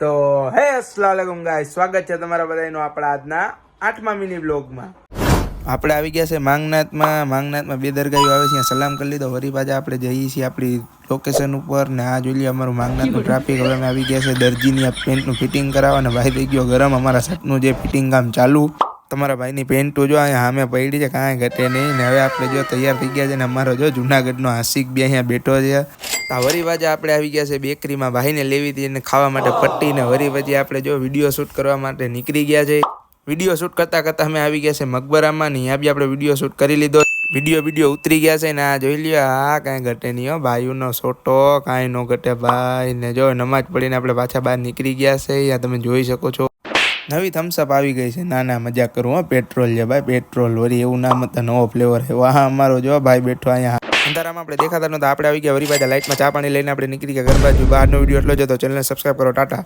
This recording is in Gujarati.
તો હે અસ્સલામ વાલેકુમ ગાઈસ, સ્વાગત છે તમારા બધાનું આપણા આજના 8મા મિની બ્લોગમાં. આપણે આવી ગયા છે માંગનાથમાં બે દરગાહીઓ આવે છે, ત્યાં સલામ કરી લીધો. વરી પાછા આપણે જઈએ છીએ આપણી લોકેશન ઉપર ને આ જોઈ લઈએ અમારું માંગનાથનું ટ્રાફિક. હવે અમે આવી ગયા છે દરજીની આ પેન્ટનું ફિટિંગ કરાવવા ને ભાઈ થઈ ગયો ગરમ. અમારા શર્ટનું જે ફિટિંગ કામ ચાલુ. તમારા ભાઈની પેન્ટો જો અહીંયા સામે પડી છે, કાંઈ ઘટે નહીં. ને હવે આપણે જો તૈયાર થઈ ગયા છે ને અમારો જો જુનાગઢનો આશિક બી અહીંયા બેઠો છે. વરી પાછા આપણે આવી ગયા છે બેકરીમાં, ભાઈને લેવી હતી અને ખાવા માટે પટ્ટી. ને વરી પછી આપણે જો વિડીયો શૂટ કરવા માટે નીકળી ગયા છે. વિડીયો શૂટ કરતાં અમે આવી ગયા છે મકબરામાં ને અહીંયા બી આપણે વિડીયો શૂટ કરી લીધો. વિડીયો ઉતરી ગયા છે ને આ જોઈ લ્યો, આ કાંઈ ઘટે નહીં હો. ભાઈઓનો સોટો કાંઈ ન ઘટે ભાઈ. ને જો નમાજ પડીને આપણે પાછા બહાર નીકળી ગયા છે. અહીંયા તમે જોઈ શકો છો નવી થમ્સઅપ આવી ગઈ છે. ના મજાક કરું હો, પેટ્રોલ છે ભાઈ, પેટ્રોલ. વરી એવું નામ હતા, નવો ફ્લેવર છે. વાહ અમારો જો ભાઈ બેઠો અહીંયા અંધારામાં. આપણે દેખાતા નહોતા, આપણે આવી ગયા વરી પાછા લાઇટમાં ચા પાણી લઈને આપણે નીકળી ગયા ઘર બાજુ. બહારનો વિડીયો એટલો જ હતો. ચેનલને સબસ્ક્રાઈબ કરો. ટાટા.